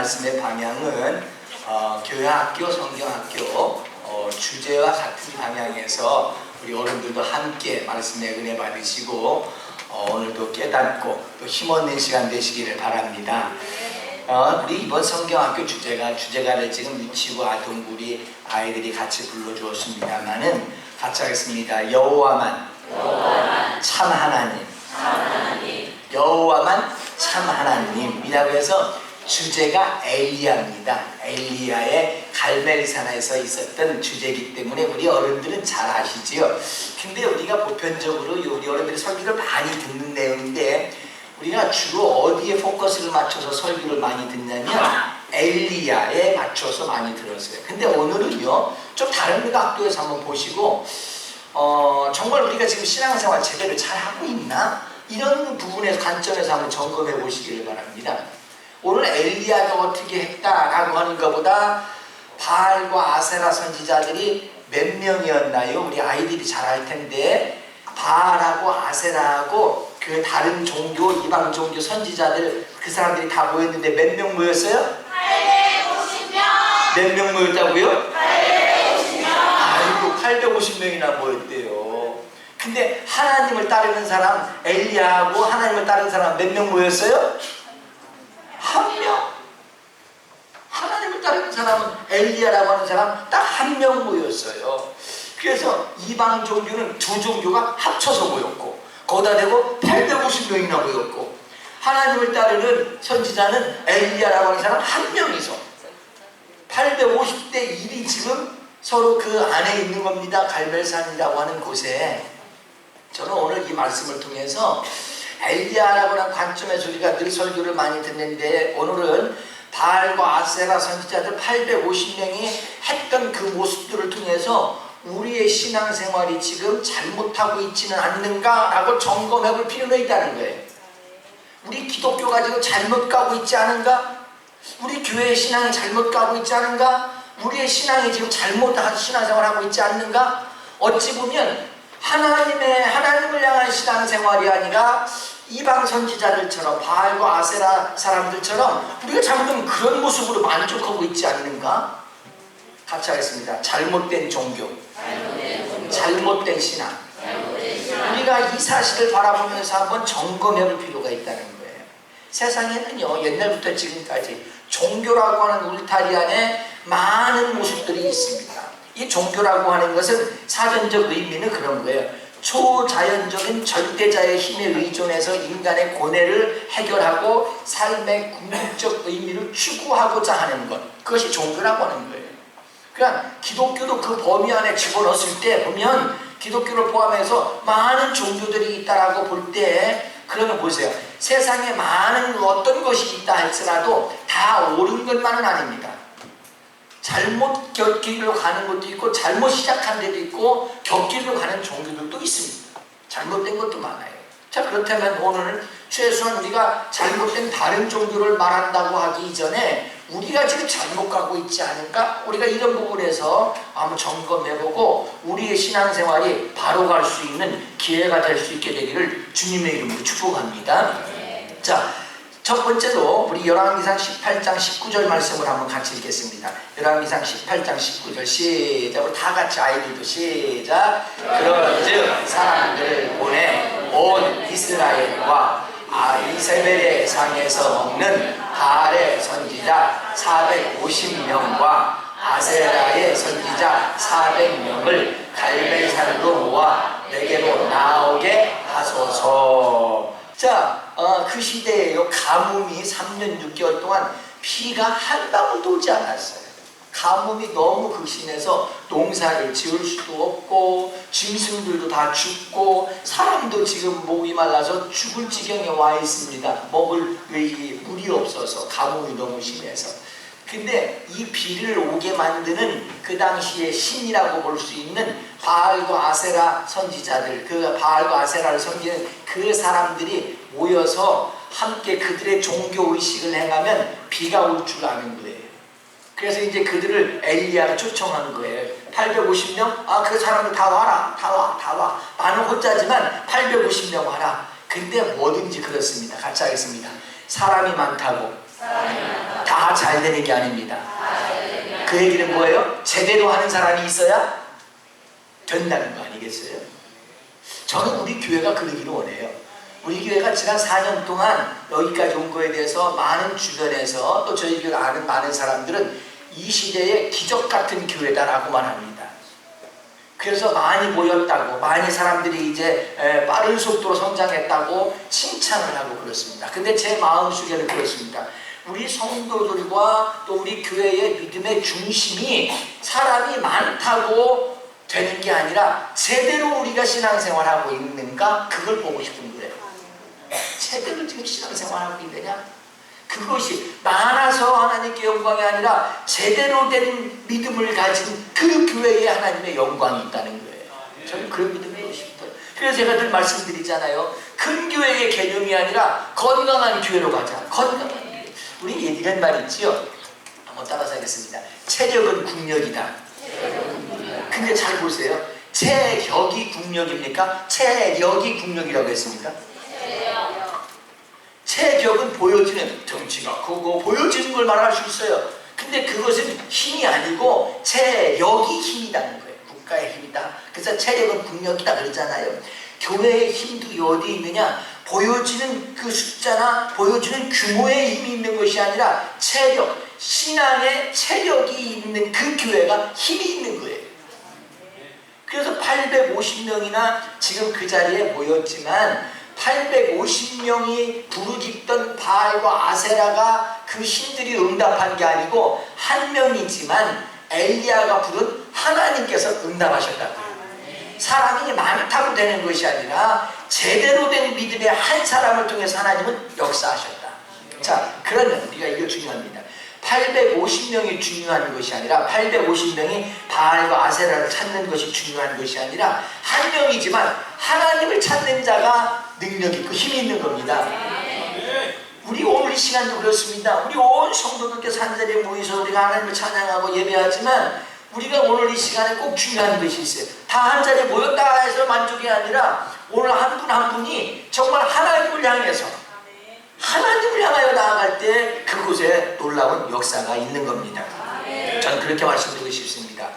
말씀의 방향은 교회학교, 성경학교 주제와 같은 방향에서 우리 어른들도 함께 말씀의 은혜 받으시고 오늘도 깨닫고 또 힘없는 시간 되시기를 바랍니다. 우리 이번 성경학교 주제가를 지금 유치부 아동부리 아이들이 같이 불러주었습니다만은 같이 하겠습니다. 여호와만 참 하나님, 여호와만 참 하나님이라고 해서 주제가 엘리야입니다. 엘리야의 갈멜산에서 있었던 주제이기 때문에 우리 어른들은 잘 아시지요. 근데 우리가 보편적으로 우리 어른들이 설교를 많이 듣는 내용인데 우리가 주로 어디에 포커스를 맞춰서 설교를 많이 듣냐면 엘리야에 맞춰서 많이 들었어요. 근데 오늘은요 좀 다른 각도에서 한번 보시고 정말 우리가 지금 신앙생활 제대로 잘 하고 있나? 이런 부분에서 관점에서 한번 점검해 보시기를 바랍니다. 오늘 엘리야가 어떻게 했다라고 하는 것보다 바알과 아세라 선지자들이 몇 명이었나요? 우리 아이들이 잘 알 텐데 바알하고 아세라하고 그 다른 종교, 이방 종교 선지자들 그 사람들이 다 모였는데 몇 명 모였어요? 850명. 몇 명 모였다고요? 850명. 아이고 850명이나 모였대요. 근데 하나님을 따르는 사람 엘리야하고 하나님을 따르는 사람 몇 명 모였어요? 한 명. 하나님을 따르는 사람은 엘리야라고 하는 사람 딱 한 명 모였어요. 그래서 이방 종교는 두 종교가 합쳐서 모였고 거기다 대고 850명이나 모였고 하나님을 따르는 선지자는 엘리야라고 하는 사람 한 명이서 850대 1이 지금 서로 그 안에 있는 겁니다. 갈멜산이라고 하는 곳에. 저는 오늘 이 말씀을 통해서 엘리야라고 하는 관점에서 우리가 늘 설교를 많이 듣는데 오늘은 바알과 아세라 선지자들 850명이 했던 그 모습들을 통해서 우리의 신앙생활이 지금 잘못하고 있지는 않는가라고 점검해 볼 필요가 있다는 거예요. 우리 기독교가 지금 잘못 가고 있지 않은가? 우리 교회의 신앙이 잘못 가고 있지 않은가? 우리의 신앙이 지금 잘못한 신앙생활하고 있지 않는가? 어찌 보면 하나님을 향한 신앙생활이 아니라 이방 선지자들처럼 바알과 아세라 사람들처럼 우리가 잘못하면 그런 모습으로 만족하고 있지 않는가? 같이 하겠습니다. 잘못된 종교, 잘못된 신앙. 우리가 이 사실을 바라보면서 한번 점검해 볼 필요가 있다는 거예요. 세상에는요 옛날부터 지금까지 종교라고 하는 울타리 안에 많은 모습들이 있습니다. 이 종교라고 하는 것은 사전적 의미는 그런 거예요. 초자연적인 절대자의 힘에 의존해서 인간의 고뇌를 해결하고 삶의 궁극적 의미를 추구하고자 하는 것, 그것이 종교라고 하는 거예요. 그러니까 기독교도 그 범위 안에 집어넣었을 때 보면 기독교를 포함해서 많은 종교들이 있다라고 볼 때 그러면 보세요. 세상에 많은 어떤 것이 있다 할지라도 다 옳은 것만은 아닙니다. 잘못 곁길로 가는 것도 있고 잘못 시작한 데도 있고 곁길로 가는 종교들도 있습니다. 잘못된 것도 많아요. 자, 그렇다면 오늘은 최소한 우리가 잘못된 다른 종교를 말한다고 하기 이전에 우리가 지금 잘못 가고 있지 않을까? 우리가 이런 부분에서 한번 점검해보고 우리의 신앙생활이 바로 갈 수 있는 기회가 될 수 있게 되기를 주님의 이름으로 축복합니다. 자, 첫 번째로 우리 열왕기상 18장 19절 말씀을 한번 같이 읽겠습니다. 열왕기상 18장 19절 시작. 우리 다 같이 아이들도 시작. 그런즉 사람들을 보내 온 이스라엘과 이세벨의 상에서 먹는 바알의 선지자 450명과 아세라의 선지자 400명을 갈멜산으로 모아 내게로 나오게 하소서. 자, 그 시대에요 가뭄이 3년 6개월 동안 비가 한 방울도 오지 않았어요. 가뭄이 너무 극심해서 농사를 지을 수도 없고 짐승들도 다 죽고 사람도 지금 목이 말라서 죽을 지경에 와 있습니다. 먹을 물이 없어서 가뭄이 너무 심해서. 근데 이 비를 오게 만드는 그 당시의 신이라고 볼 수 있는 바알과 아세라 선지자들, 그 바알과 아세라를 섬기는 그 사람들이 모여서 함께 그들의 종교 의식을 행하면 비가 올 줄 아는 거예요. 그래서 이제 그들을 엘리야가 초청한 거예요. 850명? 그 사람들 다 와라. 다 와. 나는 혼자지만 850명 와라. 근데 뭐든지 그렇습니다. 같이 하겠습니다. 사람이 많다고 다 다 잘 되는 게 아닙니다. 그 얘기는 뭐예요? 제대로 하는 사람이 있어야 된다는 거 아니겠어요? 저는 우리 교회가 그러기를 원해요. 우리 교회가 지난 4년 동안 여기까지 온 거에 대해서 많은 주변에서 또 저희 교회를 아는 많은 사람들은 이 시대의 기적 같은 교회다라고만 합니다. 그래서 많이 모였다고, 많이 사람들이 이제 빠른 속도로 성장했다고 칭찬을 하고 그렇습니다. 근데 제 마음속에는 그렇습니다. 우리 성도들과 또 우리 교회의 믿음의 중심이 사람이 많다고 되는 게 아니라 제대로 우리가 신앙생활하고 있는가, 그걸 보고 싶은 거예요. 제대로 지금 신앙생활하고 있느냐? 그것이 많아서 하나님께 영광이 아니라 제대로 된 믿음을 가진 그 교회에 하나님의 영광이 있다는 거예요. 저는 그런 믿음이 싶어요. 그래서 제가 늘 말씀드리잖아요. 큰 교회의 개념이 아니라 건강한 교회로 가자. 건강한 교회. 우리 예전에 말 있지요. 한번 따라서 하겠습니다. 체력은 국력이다. 근데 잘 보세요. 체격이 국력입니까? 체력이 국력이라고 했습니까? 체격은 보여지는, 덩치가 크고 보여지는 걸 말할 수 있어요. 근데 그것은 힘이 아니고 체력이 힘이라는 거예요. 국가의 힘이다. 그래서 체력은 국력이다 그러잖아요. 교회의 힘도 어디 있느냐? 보여지는 그 숫자나 보여지는 규모의 힘이 있는 것이 아니라 체력, 신앙의 체력이 있는 그 교회가 힘이 있는 거예요. 그래서 850명이나 지금 그 자리에 모였지만 850명이 부르짖던 바알과 아세라가 그 신들이 응답한 게 아니고 한 명이지만 엘리야가 부른 하나님께서 응답하셨다고요. 사람이 많다고 되는 것이 아니라 제대로 된 믿음의 한 사람을 통해서 하나님은 역사하셨다. 자, 그러면 우리가 이거 중요합니다. 850명이 중요한 것이 아니라 850명이 바알과 아세라를 찾는 것이 중요한 것이 아니라 한 명이지만 하나님을 찾는 자가 능력 있고 힘이 있는 겁니다. 우리 오늘 이 시간도 그렇습니다. 우리 온 성도들께서 한 자리에 모여서 우리가 하나님을 찬양하고 예배하지만 우리가 오늘 이 시간에 꼭 중요한 것이 있어요. 다 한 자리에 모였다 해서 만족이 아니라 오늘 한 분 한 분이 정말 하나님을 향해서 하나님을 향하여 나아갈 때 그곳에 놀라운 역사가 있는 겁니다. 저는 그렇게 말씀드리고 싶습니다.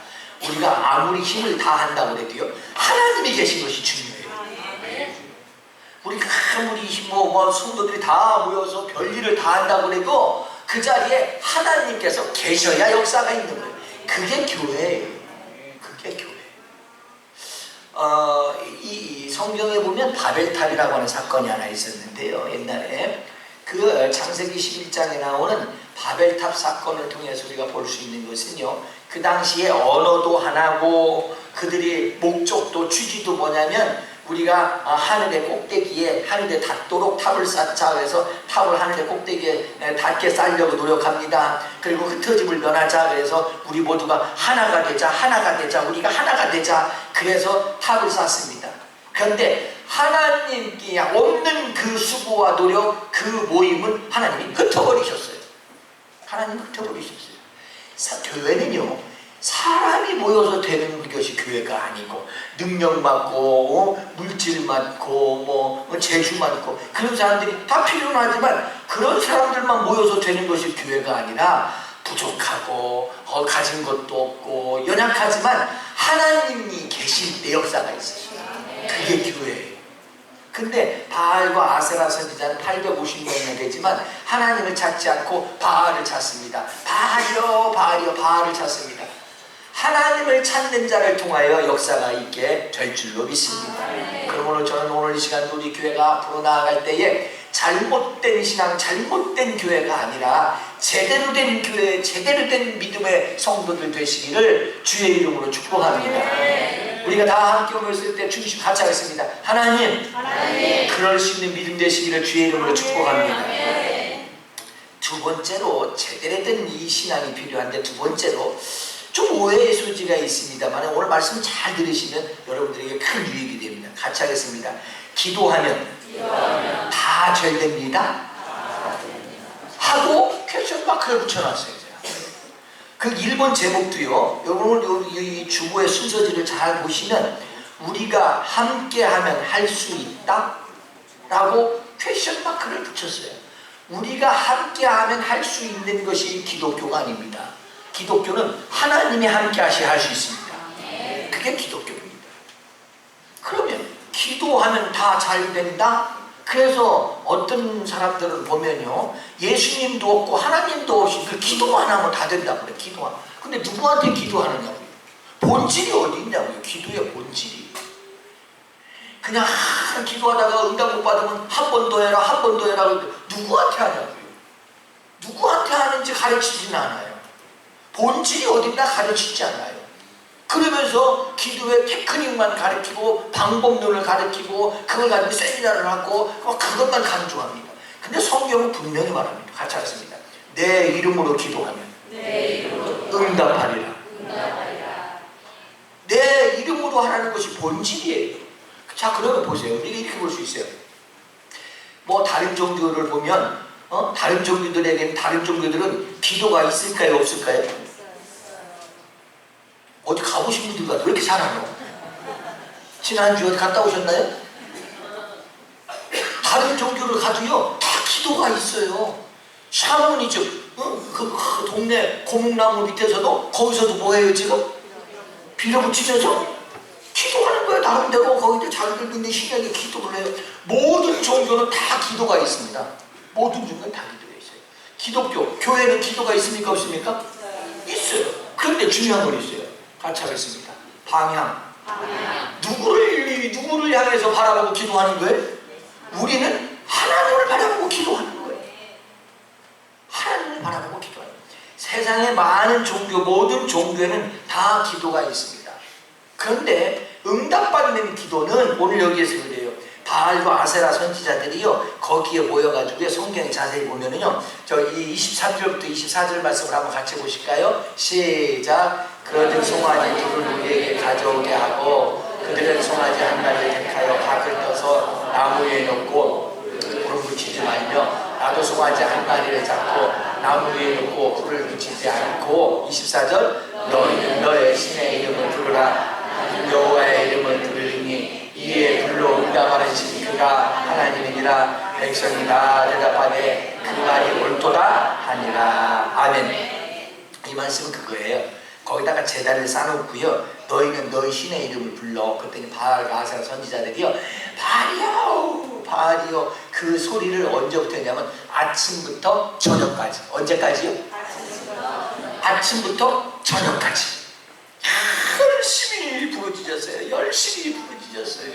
우리가 아무리 힘을 다한다고 해도요, 하나님이 계신 것이 중요해요. 우리가 아무리 성도들이 다 모여서 별일을 다 한다고 해도 그 자리에 하나님께서 계셔야 역사가 있는 거예요. 그게 교회예요. 그게 교회. 이 성경에 보면 바벨탑이라고 하는 사건이 하나 있었는데요. 옛날에 그 창세기 11장에 나오는 바벨탑 사건을 통해서 우리가 볼 수 있는 것은요, 그 당시에 언어도 하나고 그들이 목적도 취지도 뭐냐면 우리가 하늘의 꼭대기에 하늘에 닿도록 탑을 쌓자 그래서 탑을 하늘의 꼭대기에 닿게 쌓으려고 노력합니다. 그리고 흩어짐을 면하자 그래서 우리 모두가 하나가 되자 우리가 하나가 되자 그래서 탑을 쌓습니다. 그런데 하나님께 없는 그 수고와 노력, 그 모임은 하나님이 흩어버리셨어요. 하나님이 흩어버리셨어요. 교회는요, 사람이 모여서 되는 것이 교회가 아니고 능력 많고 물질 많고 재주 많고 그런 사람들이 다 필요는 하지만 그런 사람들만 모여서 되는 것이 교회가 아니라 부족하고 가진 것도 없고 연약하지만 하나님이 계실 때 역사가 있어요. 그게 교회예요. 근데 바알과 아세라 선지자는 850명이나 되지만 하나님을 찾지 않고 바알을 찾습니다. 바알을 찾습니다. 하나님을 찾는 자를 통하여 역사가 있게 될 줄로 믿습니다. 그러므로 저는 오늘 이 시간도 우리 교회가 앞으로 나아갈 때에 잘못된 신앙, 잘못된 교회가 아니라 제대로 된 교회, 제대로 된 믿음의 성도들 되시기를 주의 이름으로 축복합니다. 우리가 다 함께 모였을 때 중심 같이 하겠습니다. 하나님, 그럴 수 있는 믿음 되시기를 주의 이름으로 축복합니다. 두 번째로 제대로 된 이 신앙이 필요한데, 두 번째로 좀 오해의 소지가 있습니다만 오늘 말씀 잘 들으시면 여러분들에게 큰 유익이 됩니다. 같이 하겠습니다. 기도하면 다 잘 됩니다. 하고 퀘스천 마크를 붙여놨어요. 그 1번 제목도요, 여러분 이 주보의 순서지를 잘 보시면 우리가 함께하면 할 수 있다? 라고 퀘스천 마크를 붙였어요. 우리가 함께하면 할 수 있는 것이 기독교가 아닙니다. 기독교는 하나님이 함께하셔야 할 수 있습니다. 그게 기독교입니다. 그러면 기도하면 다 잘 된다? 그래서 어떤 사람들은 보면요, 예수님도 없고 하나님도 없이 그 기도만 하면 다 된다고 그래. 기도만. 근데 누구한테 기도하느냐고요? 본질이 어디 있냐고요? 기도의 본질이. 그냥 기도하다가 응답 못 받으면 한 번 더 해라, 한 번 더 해라. 그러는데 누구한테 하냐고요? 누구한테 하는지 가르치지는 않아요. 본질이 어딘가 가르치지 않아요. 그러면서 기도의 테크닉만 가르치고 방법론을 가르치고 그걸 가지고 세미나를 하고 그것만 강조합니다. 근데 성경은 분명히 말합니다. 같이 하겠습니다. 내 이름으로 기도하면 응답하리라. 내 이름으로 하라는 것이 본질이에요. 자, 그러면 보세요. 우리가 이렇게 볼 수 있어요. 뭐 다른 종교를 보면 다른 종교들에게는 다른 종교들은 기도가 있을까요, 없을까요? 어디 가보신 분들 같아. 왜 이렇게 잘하노? 지난주에 어디 갔다 오셨나요? 다른 종교를 가도요, 다 기도가 있어요. 샤머니즘, 그 동네 고목나무 밑에서도 거기서도 뭐해요 지금? 빌어붙이면서 기도하는 거예요. 나름대로 거기도 자기들 믿는 신앙에 기도를 해요. 모든 종교는 다 기도가 있습니다. 모든 종교는 다 기도가 있어요. 기독교, 교회는 기도가 있습니까, 없습니까? 있어요. 그런데 중요한 건 있어요. 같이 하겠습니다. 방향. 누구를 향해서 바라보고 기도하는 거예요? 우리는 하나님을 바라보고 기도하는 거예요. 하나님을 바라보고 기도하는 거예요. 세상의 많은 종교, 모든 종교에는 다 기도가 있습니다. 그런데 응답받는 기도는 오늘 여기에서 그래요. 바알과 아세라 선지자들이요, 거기에 모여가지고 성경에 자세히 보면은요, 이 23절부터 24절 말씀을 한번 같이 보실까요? 시작. 그들은 송아지 둘을 우리에게 가져오게 하고 그들은 송아지 한 마리를 택하여 각을 떠서 나무 위에 놓고 불을 붙이지 말며 나도 송아지 한 마리를 잡고 나무 위에 놓고 불을 붙이지 않고 24절 너희는 너의 신의 이름을 부르라. 여호와의 이름을 부르니 이에 불로 응답하는 신 그가 하나님이니라. 백성이 다 대답하되 그 말이 옳도다 하니라. 아멘. 이 말씀은 그거예요. 거기다가 제단을 쌓아놓고요, 너희는 너희 신의 이름을 불러. 그랬더니 바알과 아세라 선지자들이요, 바알이요 바알이요, 그 소리를 언제부터 했냐면 아침부터 저녁까지. 언제까지요? 아침부터 저녁까지 열심히 부르짖었어요.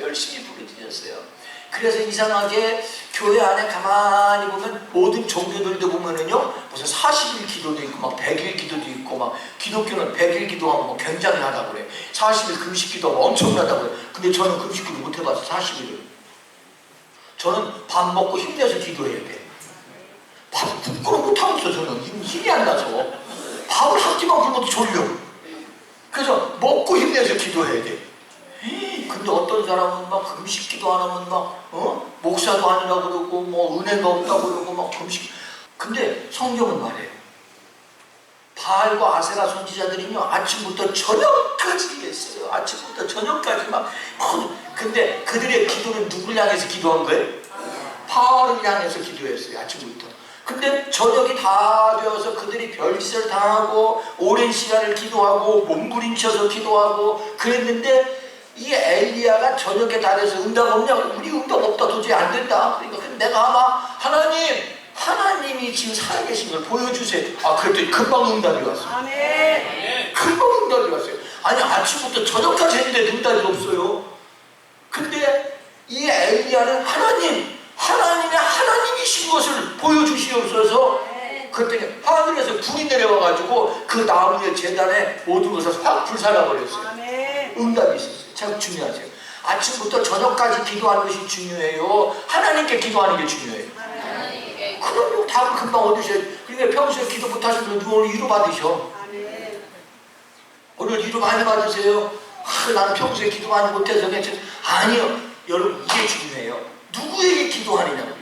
열심히 부르짖었어요. 그래서 이상하게 교회 안에 가만히 보면 모든 종교들도 보면은요, 무슨 40일 기도도 있고 막 100일 기도도 있고, 막 기독교는 100일 기도하면 뭐 굉장히 하다고 그래. 40일 금식 기도하면 엄청나다고 그래. 근데 저는 금식 기도 못 해봤어. 40일을. 저는 밥 먹고 힘내서 기도해야 돼. 밥 굶고는 못하고 있어. 저는 힘이 안 나서 밥을 한 끼만 굶어도 졸려. 그래서 먹고 힘내서 기도해야 돼. 근데 어떤 사람은 막 금식 기도 안 하면 막 목사도 아니라고 그러고 뭐 은혜가 없다고 그러고 막 금식. 근데 성경은 말해요. 바알과 아세라 선지자들이요, 아침부터 저녁까지 했어요. 아침부터 저녁까지 막. 근데 그들의 기도는 누구를 향해서 기도한 거예요? 바알을 향해서 기도했어요. 아침부터. 근데 저녁이 다 되어서 그들이 별짓을 당하고 오랜 시간을 기도하고 몸부림쳐서 기도하고 그랬는데, 이 엘리야가 저녁에 다 돼서 응답 없냐? 우리 응답 없다. 도저히 안 된다. 그러니까 내가 아마 하나님이 지금 살아계신 걸 보여주세요. 그랬더니 금방 응답이 왔어요. 아멘. 금방 응답이 왔어요. 아니, 아침부터 저녁까지 했는데 응답이 없어요. 근데 이 엘리야는 하나님이신 것을 보여주시옵소서. 그랬더니 하늘에서 불이 내려와가지고 그 나무의 제단에 모든 것을 확 불살라버렸어요. 응답이 있었어요. 참 중요하세요. 아침부터 저녁까지 기도하는 것이 중요해요. 하나님께 기도하는 게 중요해요. 그럼요. 답을 금방 얻으셔요. 그러니까 평소에 기도 못하시는 분들 오늘 위로 받으셔. 오늘 위로 많이 받으세요. 나는 평소에 기도 많이 못해서 괜찮아요. 아니요. 여러분, 이게 중요해요. 누구에게 기도하느냐고요.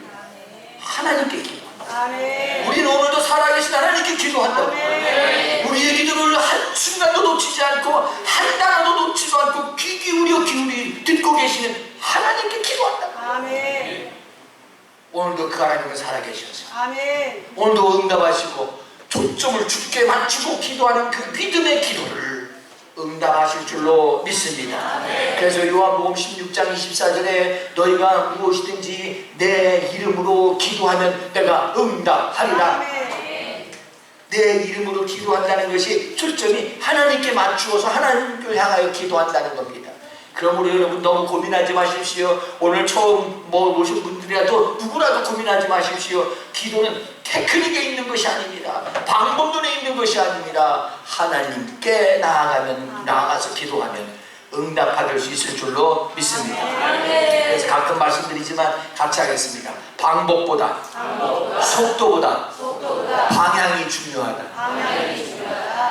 하나님께 기도한다. 우리는 오늘도 살아계신 하나님께 기도한다고. 우리의 기도를 한순간도 놓치지 않고 한 단어도 놓치지 않고 귀 기울이 듣고 계시는 하나님께 기도한다. 오늘도 그 하나님은 살아계셔서 아멘. 오늘도 응답하시고 초점을 주께 맞추고 기도하는 그 믿음의 기도를 응답하실 줄로 믿습니다. 그래서 요한복음 16장 24절에 너희가 무엇이든지 내 이름으로 기도하면 내가 응답하리라. 내 이름으로 기도한다는 것이 초점이 하나님께 맞추어서 하나님을 향하여 기도한다는 겁니다. 그러므로 여러분 너무 고민하지 마십시오. 오늘 처음 오신 분들이라도 누구라도 고민하지 마십시오. 기도는 테크닉에 있는 것이 아닙니다. 방법론에 있는 것이 아닙니다. 하나님께 나아가서 기도하면 응답받을 수 있을 줄로 믿습니다. 그래서 가끔 말씀드리지만 같이 하겠습니다. 방법보다 속도보다 방향이 중요하다.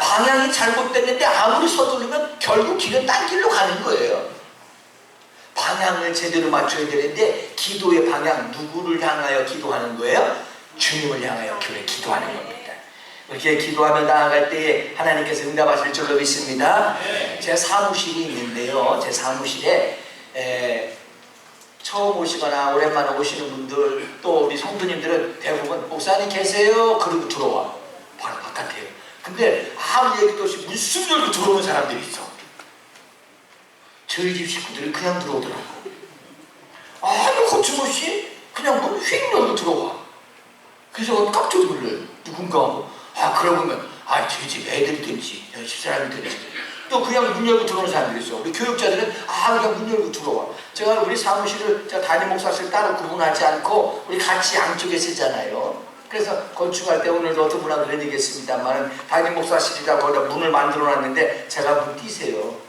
방향이 잘못됐는데 아무리 서두르면 결국 길은 딴 길로 가는 거예요. 방향을 제대로 맞춰야 되는데 기도의 방향 누구를 향하여 기도하는 거예요? 주님을 향하여 기도하는 겁니다. 이렇게 기도하며 나아갈 때에 하나님께서 응답하실 줄로 믿습니다. 제 사무실이 있는데요. 제 사무실에 처음 오시거나 오랜만에 오시는 분들 또 우리 성도님들은 대부분 목사님 계세요? 그러고 들어와. 바로 바깥에요. 근데 아무 얘기도 없이 무슨 열고 들어오는 사람들이 있어. 저희 집 식구들이 그냥 들어오더라고. 아무 거침없이 그냥 문 휙 열고 들어와. 그래서 깜짝 놀라요. 누군가 하고. 그러고 보면 저희 집 애들이든지 집사람이든지 또 그냥 문 열고 들어오는 사람들이 있어. 우리 교육자들은 그냥 문 열고 들어와. 제가 우리 사무실을 담임 목사실 따로 구분하지 않고 우리 같이 양쪽에 쓰잖아요. 그래서 건축할 때 오늘도 어떤 분하고 그런 얘기 했습니다만 담임 목사실이라고 문을 만들어 놨는데 제가 문 띄세요.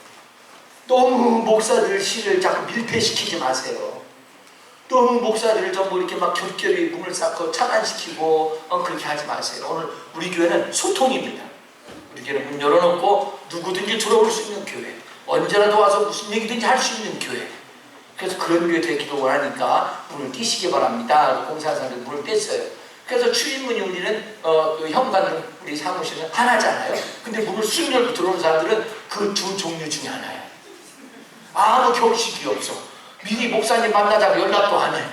너무 목사들 실을 자꾸 밀폐시키지 마세요. 너무 목사들을 전부 이렇게 막 겹겹이 문을 쌓고 차단시키고 그렇게 하지 마세요. 오늘 우리 교회는 소통입니다. 우리 교회는 문 열어놓고 누구든지 들어올 수 있는 교회, 언제라도 와서 무슨 얘기든지 할 수 있는 교회. 그래서 그런 교회 되게 기도를 하니까 문을 띄시기 바랍니다. 공사사들 문을 뺐어요. 그래서 출입문이 우리는 현관 우리 사무실은 하나잖아요. 근데 문을 쑥 열고 들어오는 사람들은 그 두 종류 중에 하나야. 아무 격식이 없어. 미리 목사님 만나자고 연락도 안 해.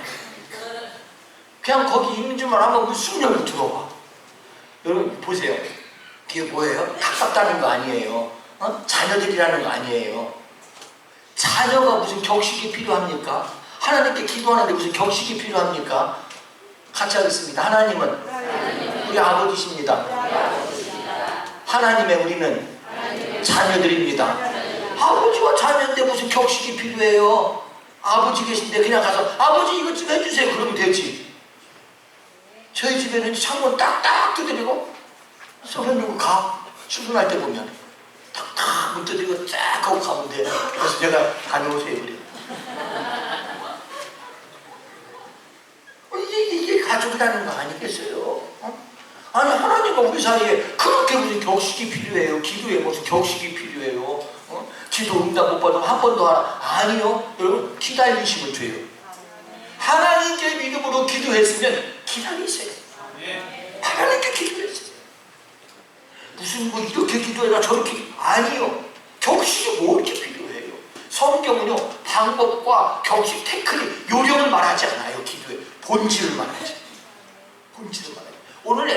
그냥 거기 있는 줄만 하면 문 쑥 열고 들어와. 여러분 보세요. 그게 뭐예요? 가깝다는 거 아니에요. 자녀들이라는 거 아니에요. 자녀가 무슨 격식이 필요합니까? 하나님께 기도하는데 무슨 격식이 필요합니까? 같이 하겠습니다. 하나님은 우리 아버지십니다. 하나님의 우리는 자녀들입니다. 아버지와 자녀인데 무슨 격식이 필요해요? 아버지 계신데 그냥 가서 아버지 이것 좀 해주세요 그러면 되지. 저희 집에는 창문 딱딱 두드리고 손을 들고 가. 출근할 때 보면 탁탁 문 두드리고 쫙 하고 가면 돼요. 그래서 제가 다녀오세요 그래요. 이게 가족이라는 거 아니겠어요? 아니 하나님과 우리 사이에 그렇게 무슨 격식이 필요해요? 기도에 무슨 격식이 필요해요? 기도 응답 못 받으면 한 번 더 하라. 아니요. 여러분 기다리시면 돼요. 하나님께 믿음으로 기도했으면 기다리세요. 하나님께 기도했어요. 무슨 이렇게 기도해라 저렇게 아니요. 격식이 뭐 이렇게 필요해요? 성경은요 방법과 격식 테크닉 요령을 말하지 않아요. 기도에 본질을 말하지. 본질을 말해요. 오늘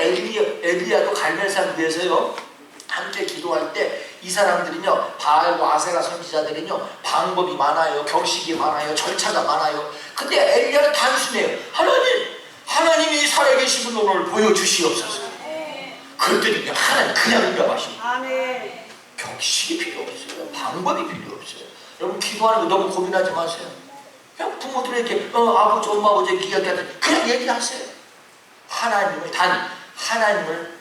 엘리야도 갈멜산 위에서요 함께 기도할 때 이 사람들은요 바알과 아세라 선지자들은요 방법이 많아요. 격식이 많아요. 절차가 많아요. 근데 엘리야는 단순해요. 하나님이 살아계신 분 오늘 보여주시옵소서. 그랬더니 하나님 그냥 응답하시고 격식이 필요 없어요. 방법이 필요 없어요. 여러분 기도하는 거 너무 고민하지 마세요. 그냥 부모들에게 아버지 엄마 아버지 이야기하듯 그냥 얘기하세요. 하나님을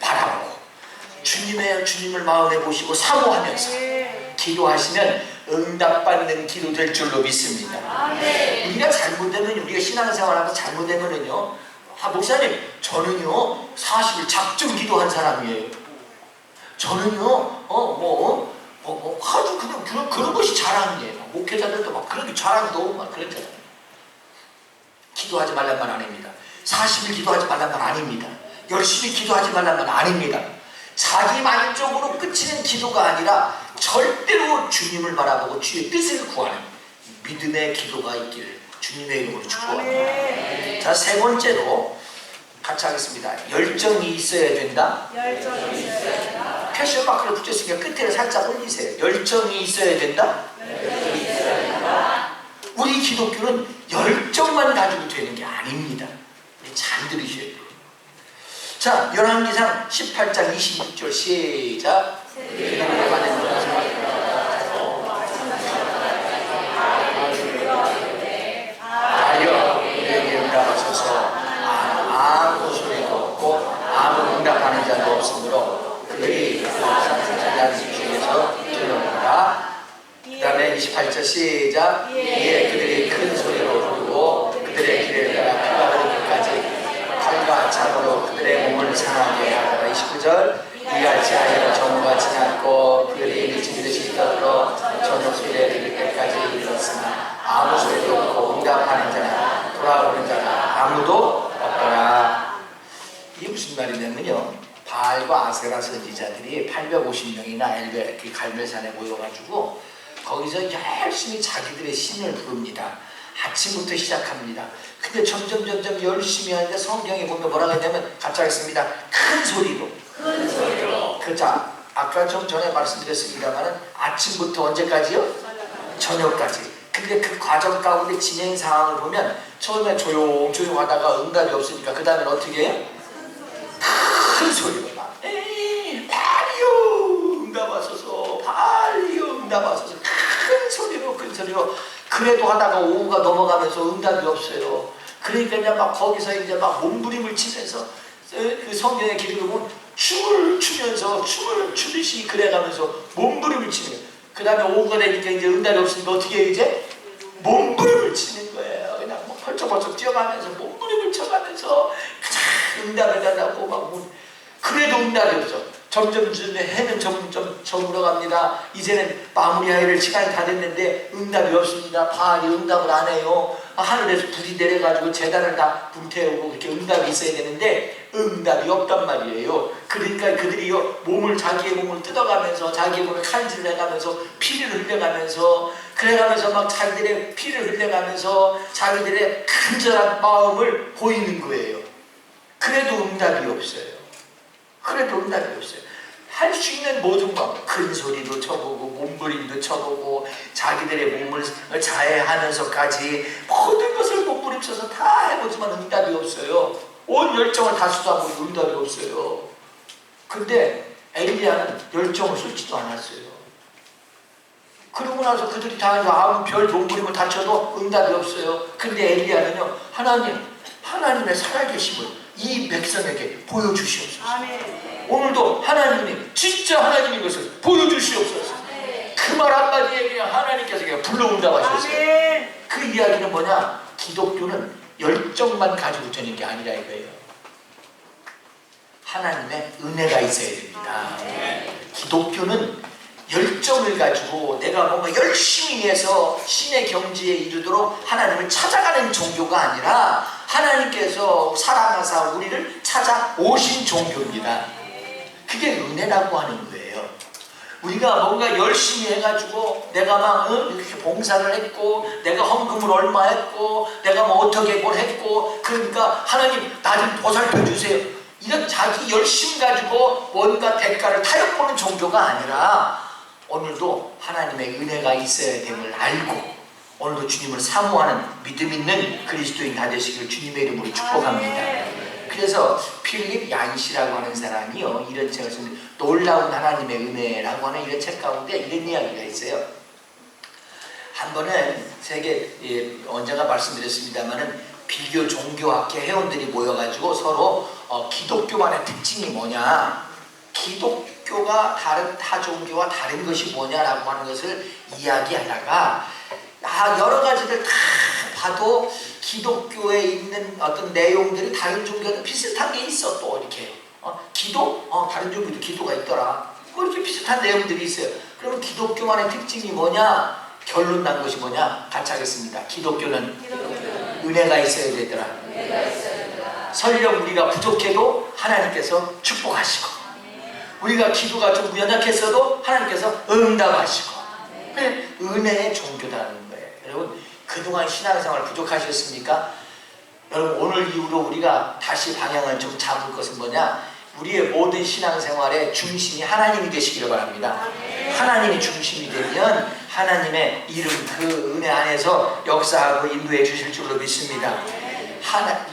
바라보고 주님을 마음에 보시고 사모하면서 기도하시면 응답받는 기도 될 줄로 믿습니다. 우리가 잘못되면 우리가 신앙생활하면서 잘못되면은요 목사님 저는요 40일 작정 기도한 사람이에요. 저는요 아주 그냥 그런 것이 자랑이에요. 목회자들도 막 그런 게 자랑도 막 그랬잖아요. 기도하지 말란 말 아닙니다. 40일 기도하지 말란 말 아닙니다. 열심히 기도하지 말란 말 아닙니다. 자기 만족으로 끝이는 기도가 아니라 절대로 주님을 바라보고 주의 뜻을 구하는 믿음의 기도가 있기를 주님의 이름으로 축복합니다. 자, 세 번째로 같이 하겠습니다. 열정이 있어야 된다. 열정이 있어야 된다. 패션 마크를 붙였으니까 끝에를 살짝 올리세요. 열정이 있어야 된다. 열정이 있어야 된다. 우리 기독교는 열정만 가지고 되는 게 아닙니다. 잘 들으셔야 돼요. 자, 열왕기상 18장 26절 시작. 하여 그에게 응답하소서. 아무 소리도 없고 아무 응답하는 자도 없으므로 그들이 산산 중에서 들어온다. 그 다음에 28절 시작. 이에 그들이 큰 소리로 부르고 그들의 길을 따라 피가 흐르기까지 칼과 창으로 그들의 몸을 상하게 하더라. 29절. 이같이 하여 정오가 지났고 그들이 미친 듯이 떠들어 저녁 소리에 들을 때까지 이르렀으나 아무 소리도 없고 응답하는 자나 돌아오는 자나 아무도 없더라. 이게 무슨 말이냐면요, 바알과 아세라 선지자들이 850명이나 엘베 갈멜산에 모여가지고 거기서 열심히 자기들의 신을 부릅니다. 아침부터 시작합니다. 근데 점점 열심히 하는데 성경에 보면 뭐라고 했냐면 같이 하겠습니다. 큰 소리로. 자, 아까 좀 전에 말씀드렸습니다만 아침부터 언제까지요? 저녁까지. 근데 그 과정 가운데 진행 상황을 보면 처음에 조용하다가 응답이 없으니까 그 다음에 어떻게 해요? 큰 소리로 막 바알이요 응답하소서, 바알이요 응답하소서. 큰 소리로 그래도 하다가 오후가 넘어가면서 응답이 없어요. 그러니까 이제 막 거기서 이제 막 몸부림을 치면서 그 성경의 기록을 보면 춤을 추듯이 그래가면서 몸부림을 치는 거예요. 그 다음에 오후가 되니까 이제 응답이 없으니까 어떻게 해요? 이제 몸부림을 치는 거예요. 그냥 뭐 펄쩍펄쩍 뛰어가면서 몸부림을 쳐가면서 응답을 달라고 막 그래도 응답이 없어. 점점 해는 점점 저물어갑니다. 이제는 마무리해야 될 시간이 다 됐는데 응답이 없습니다. 바알이 응답을 안 해요. 하늘에서 불이 내려가지고 제단을 다 불태우고 그렇게 응답이 있어야 되는데 응답이 없단 말이에요. 그러니까 그들이요 자기의 몸을 뜯어가면서 자기의 몸에 칼질을 해가면서 피를 흘려가면서 그래가면서 막 자기들의 피를 흘려가면서 자기들의 간절한 마음을 보이는 거예요. 그래도 응답이 없어요. 할 수 있는 모든 것, 큰 소리도 쳐보고 몸부림도 쳐보고 자기들의 몸을 자해하면서까지 모든 것을 몸부림쳐서 다 해보지만 응답이 없어요. 온 열정을 다 쏟아보고 응답이 없어요. 근데 엘리야는 열정을 쏟지도 않았어요. 그러고 나서 그들이 다 아무 별 몸부림을 다 쳐도 응답이 없어요. 근데 엘리야는요, 하나님의 살아계심을 이 백성에게 보여주시옵소서. 아멘. 오늘도 하나님이 진짜 하나님인 것을 보여주시옵소서. 그 말 한마디에 그냥 하나님께서 그냥 불러온다고 하셨어요. 그 이야기는 뭐냐? 기독교는 열정만 가지고 되는 게 아니라 이거예요. 하나님의 은혜가 있어야 됩니다. 기독교는 열정을 가지고 내가 뭔가 열심히 해서 신의 경지에 이르도록 하나님을 찾아가는 종교가 아니라 하나님께서 사랑하사 우리를 찾아오신 종교입니다. 그게 은혜라고 하는 거예요. 우리가 뭔가 열심히 해가지고 내가 막 이렇게 봉사를 했고 내가 헌금을 얼마 했고 내가 뭐 어떻게 뭘 했고 그러니까 하나님 나 좀 보살펴 주세요. 이런 자기 열심 가지고 뭔가 대가를 타협보는 종교가 아니라 오늘도 하나님의 은혜가 있어야 됨을 알고 오늘도 주님을 사모하는 믿음 있는 그리스도인 다 되시기를 주님의 이름으로 축복합니다. 그래서 필립 얀시라고 하는 사람이요 이런 책을 쓴 놀라운 하나님의 은혜라고 하는 이런 책 가운데 이런 이야기가 있어요. 한 번은 언제가 말씀드렸습니다마는 비교 종교학회 회원들이 모여가지고 서로 기독교만의 특징이 뭐냐, 기독교가 다른 타 종교와 다른 것이 뭐냐라고 하는 것을 이야기하다가 여러 가지를 다 봐도 기독교에 있는 어떤 내용들이 다른 종교는 비슷한 게 있어. 또 이렇게 다른 종교도 기도가 있더라. 뭐 이렇게 비슷한 내용들이 있어요. 그러면 기독교만의 특징이 뭐냐? 결론 난 것이 뭐냐? 같이 하겠습니다. 기독교는 은혜가 있어야 되더라. 설령 우리가 부족해도 하나님께서 축복하시고 우리가 기도가 좀 연약했어도 하나님께서 응답하시고 은혜의 종교라는 거예요. 여러분, 그 그동안 신앙생활 부족하셨습니까? 여러분 오늘 이후로 우리가 다시 방향을 좀 잡을 것은 뭐냐? 우리의 모든 신앙생활의 중심이 하나님이 되시기를 바랍니다. 하나님이 중심이 되면 하나님의 이름 그 은혜 안에서 역사하고 인도해 주실 줄로 믿습니다.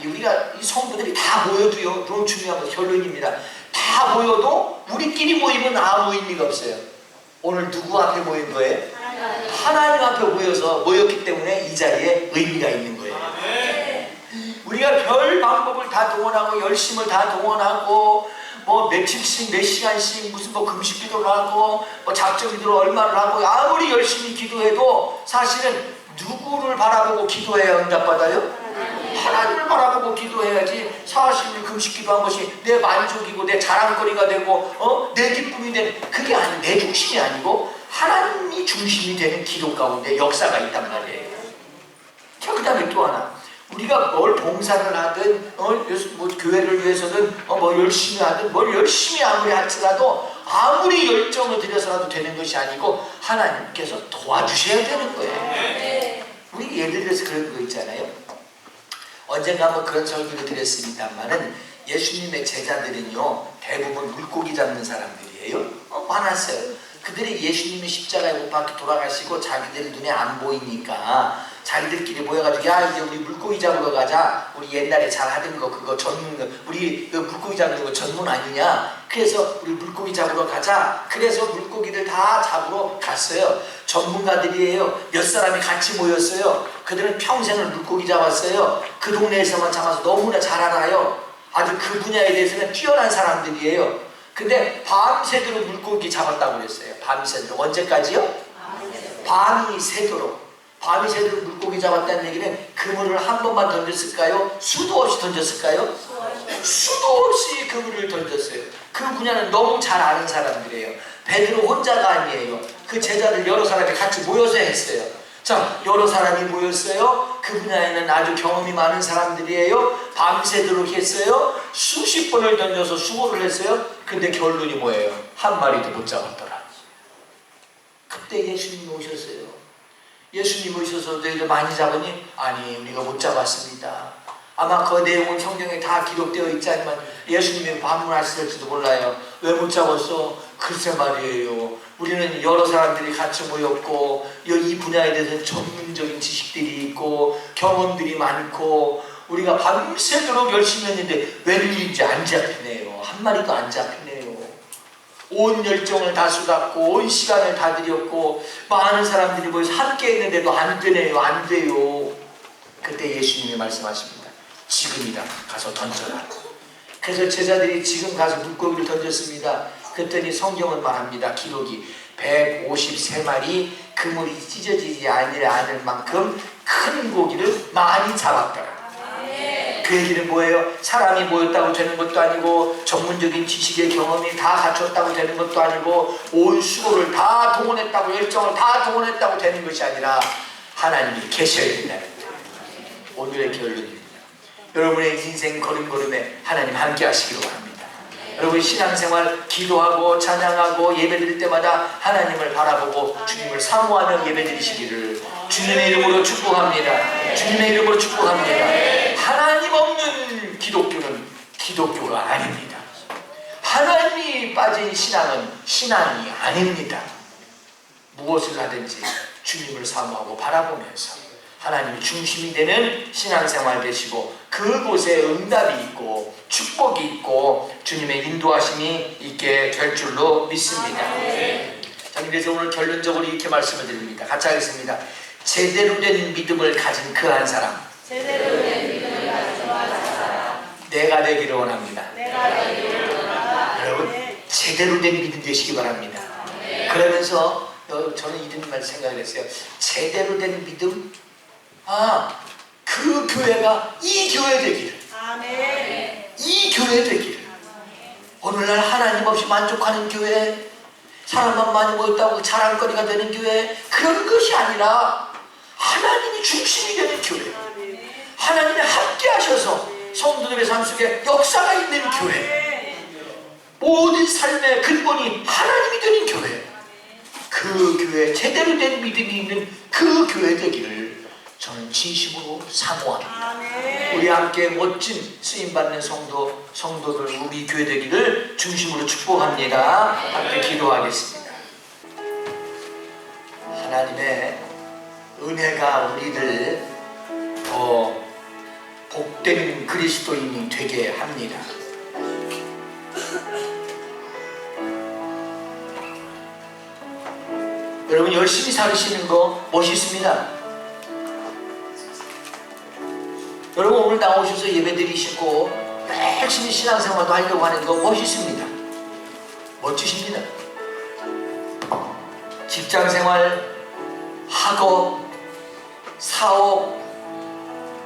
우리가 이 성도들이 다 모여도요, 너무 중요한 거 결론입니다. 다 모여도 우리끼리 모이면 아무 의미가 없어요. 오늘 누구 앞에 모인 거예요? 하나님 앞에 모였기 때문에 이 자리에 의미가 있는 거예요. 우리가 별 방법을 다 동원하고 열심을 다 동원하고 뭐 며칠씩 몇 시간씩 무슨 뭐 금식 기도를 하고 뭐 작정 기도를 얼마를 하고 아무리 열심히 기도해도 사실은 누구를 바라보고 기도해야 응답받아요? 하나님을 바라보고 기도해야지. 사실 금식 기도한 것이 내 만족이고 내 자랑거리가 되고 내 기쁨이 되는 그게 아니고 내 중심이 아니고 하나님이 중심이 되는 기도 가운데 역사가 있단 말이에요. 자, 그 다음에 또 하나, 우리가 뭘 봉사를 하든 뭐 교회를 위해서든 뭐 열심히 하든 뭘 열심히 아무리 할지라도 아무리 열정을 들여서라도 되는 것이 아니고 하나님께서 도와주셔야 되는 거예요. 우리 예를 들어서 그런 거 있잖아요. 언젠가 한번 그런 설교를 드렸습니다만은 예수님의 제자들은요 대부분 물고기 잡는 사람들이에요. 많았어요. 그들이 예수님이 십자가에 못 박혀 돌아가시고 자기들 눈에 안 보이니까 자기들끼리 모여가지고 야 이제 우리 물고기 잡으러 가자. 우리 옛날에 잘 하던 거 그거 전문 우리 그 물고기 잡는 거 전문 아니냐. 그래서 우리 물고기 잡으러 가자. 그래서 물고기를 다 잡으러 갔어요. 전문가들이에요. 몇 사람이 같이 모였어요. 그들은 평생을 물고기 잡았어요. 그 동네에서만 잡아서 너무나 잘 알아요. 아주 그 분야에 대해서는 뛰어난 사람들이에요. 근데 밤새도록 물고기 잡았다고 그랬어요. 밤새도록. 언제까지요? 밤이 새도록. 밤이 새도록 물고기 잡았다는 얘기는 그물을 한 번만 던졌을까요? 수도 없이 던졌을까요? 수도 없이 그물을 던졌어요. 그 분야는 너무 잘 아는 사람들이에요. 베드로 혼자가 아니에요. 그 제자들 여러 사람이 같이 모여서 했어요. 자, 여러 사람이 모였어요. 그 분야에는 아주 경험이 많은 사람들이에요. 밤새도록 했어요. 수십 번을 던져서 수고를 했어요. 근데 결론이 뭐예요? 한 마리도 못 잡았더라. 그때 예수님이 오셨어요. 예수님이 오셔서 너희들 많이 잡으니? 아니, 우리가 못 잡았습니다. 아마 그 내용은 성경에 다 기록되어 있지 않지만 예수님이 반문하실지도 몰라요. 왜 못 잡았어? 글쎄 말이에요. 우리는 여러 사람들이 같이 모였고 이 분야에 대해서 전문적인 지식들이 있고 경험들이 많고 우리가 밤새도록 열심히 했는데 웬일인지 안 잡히네요. 한 마리도 안 잡히네요. 온 열정을 다 쏟았고 온 시간을 다 들였고 많은 사람들이 모여서 함께 했는데도 안 되네요. 안 돼요. 그때 예수님이 말씀하십니다. 지금이다. 가서 던져라. 그래서 제자들이 지금 가서 물고기를 던졌습니다. 그랬더니 성경은 말합니다. 기록이 153마리 그물이 찢어지지 않을 만큼 큰 고기를 많이 잡았더라. 그 얘기는 뭐예요? 사람이 모였다고 되는 것도 아니고 전문적인 지식의 경험이 다 갖췄다고 되는 것도 아니고 온 수고를 다 동원했다고 열정을 다 동원했다고 되는 것이 아니라 하나님이 계셔야 된다는 거예요. 오늘의 결론입니다. 여러분의 인생 걸음걸음에 하나님 함께 하시기로 바랍니다. 여러분 신앙생활 기도하고 찬양하고 예배드릴 때마다 하나님을 바라보고 주님을 사모하며 예배드리시기를 주님의 이름으로 축복합니다. 주님의 이름으로 축복합니다. 하나님 없는 기독교는 기독교가 아닙니다. 하나님이 빠진 신앙은 신앙이 아닙니다. 무엇을 하든지 주님을 사모하고 바라보면서 하나님이 중심이 되는 신앙생활 되시고 그곳에 응답이 있고 축복이 있고 주님의 인도하심이 있게 될 줄로 믿습니다. 자, 그래서 오늘 결론적으로 이렇게 말씀을 드립니다. 같이 하겠습니다. 제대로 된 믿음을 가진 그 한 사람, 제대로 된 믿음을 가진 그 한 사람, 내가 되기를 원합니다. 내가 되기를 원한다. 여러분 제대로 된 믿음 되시기 바랍니다. 그러면서 저는 이런 말 생각을 했어요. 제대로 된 믿음? 그 교회가 이 교회 되기를. 아멘. 이 교회 되기를. 오늘날 하나님 없이 만족하는 교회, 사람만 많이 모였다고 자랑거리가 되는 교회, 그런 것이 아니라 하나님이 중심이 되는 교회, 하나님이 함께 하셔서 성도들의 삶 속에 역사가 있는 교회, 모든 삶의 근본이 하나님이 되는 교회, 그 교회, 제대로 된 믿음이 있는 그 교회 되기를 저는 진심으로 사모합니다. 아멘. 우리 함께 멋진 쓰임받는 성도들 우리 교회 되기를 중심으로 축복합니다. 함께 기도하겠습니다. 하나님의 은혜가 우리를 더 복된 그리스도인이 되게 합니다. 여러분 열심히 살으시는 거 멋있습니다. 여러분 오늘 나오셔서 예배드리시고 열심히 신앙생활도 하려고 하는 거 멋있습니다. 멋지십니다. 직장생활, 학업, 사업,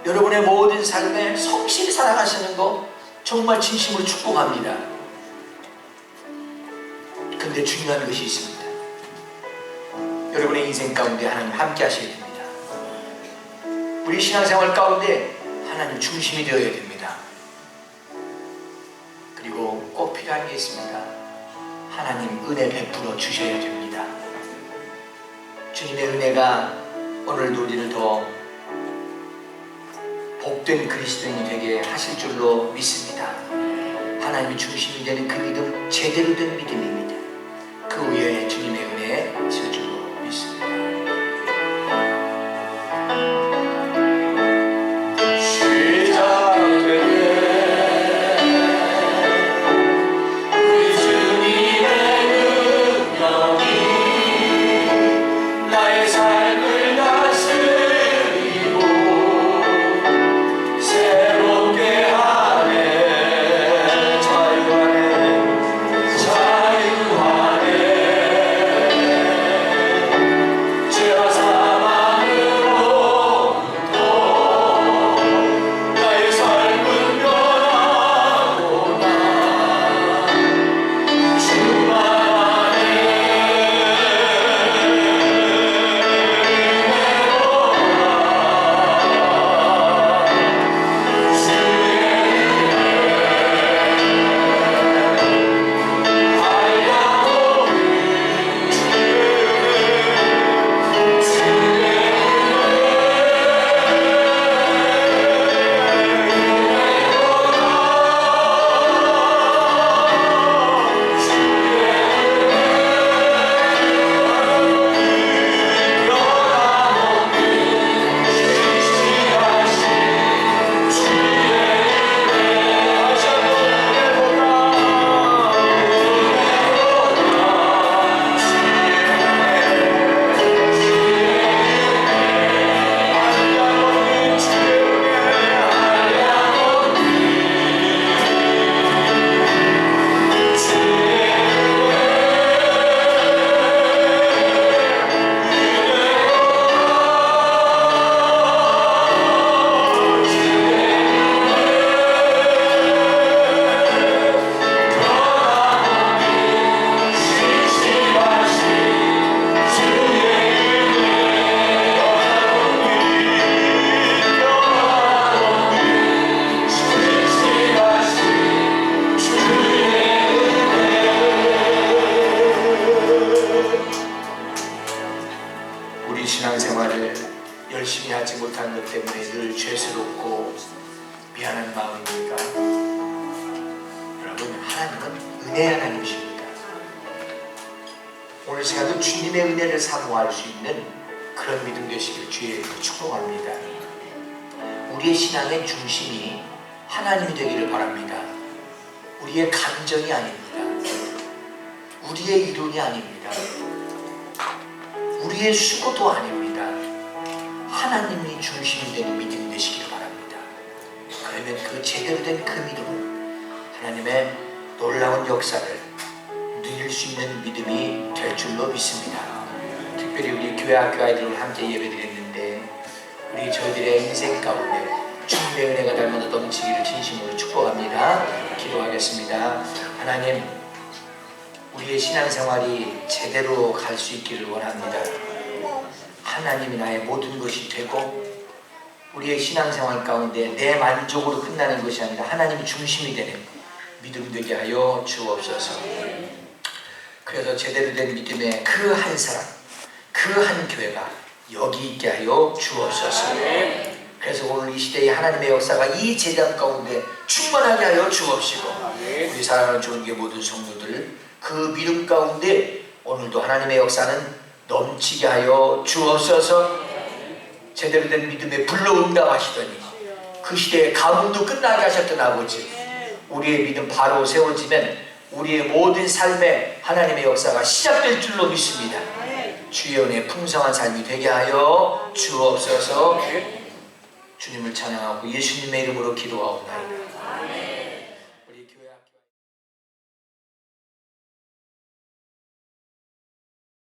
여러분의 모든 삶에 성실히 살아가시는 거 정말 진심으로 축복합니다. 근데 중요한 것이 있습니다. 여러분의 인생 가운데 하나님 함께 하셔야 됩니다. 우리 신앙생활 가운데 하나님 중심이 되어야 됩니다. 그리고 꼭 필요한 게 있습니다. 하나님 은혜 베풀어 주셔야 됩니다. 주님의 은혜가 오늘도 우리를 더 복된 그리스도인이 되게 하실 줄로 믿습니다. 하나님이 중심이 되는 그 믿음, 제대로 된 믿음입니다. 그 위에 주님의 은혜 있을 줄로 믿습니다. 신앙생활을 열심히 하지 못한 것 때문에 늘 죄스럽고 미안한 마음입니까? 여러분, 하나님은 은혜 하나님이십니다. 오늘 시간도 주님의 은혜를 사모할 수 있는 그런 믿음 되시길 주의 축복합니다. 우리의 신앙의 중심이 하나님이 되기를 바랍니다. 우리의 감정이 아닙니다. 우리의 이론이 아닙니다. 우리의 수고도 아닙니다. 하나님이 중심이 되는 믿음이 되시기를 바랍니다. 그러면 그 제대로 된 그 믿음은 하나님의 놀라운 역사를 누릴 수 있는 믿음이 될 줄로 믿습니다. 특별히 우리 교회 학교 아이들과 함께 예배드렸는데 우리 저희들의 인생 가운데 주님의 은혜가 날마다 넘치기를 진심으로 축복합니다. 기도하겠습니다. 하나님, 우리의 신앙생활이 제대로 갈 수 있기를 원합니다. 하나님이 나의 모든 것이 되고 우리의 신앙생활 가운데 내 만족으로 끝나는 것이 아니라 하나님이 중심이 되는 믿음 되게 하여 주옵소서. 그래서 제대로 된 믿음의 그 한 사람, 그 한 교회가 여기 있게 하여 주옵소서. 그래서 오늘 이 시대에 하나님의 역사가 이 제단 가운데 충만하게 하여 주옵시고, 우리 사랑하는 주님의 모든 성도들 그 믿음 가운데 오늘도 하나님의 역사는 넘치게 하여 주옵소서. 제대로 된 믿음에 불로 응답하시더니 그 시대의 가뭄도 끝나게 하셨던 아버지, 우리의 믿음 바로 세워지면 우리의 모든 삶에 하나님의 역사가 시작될 줄로 믿습니다. 주의 은혜 풍성한 삶이 되게 하여 주옵소서. 주님을 찬양하고 예수님의 이름으로 기도하옵나이다.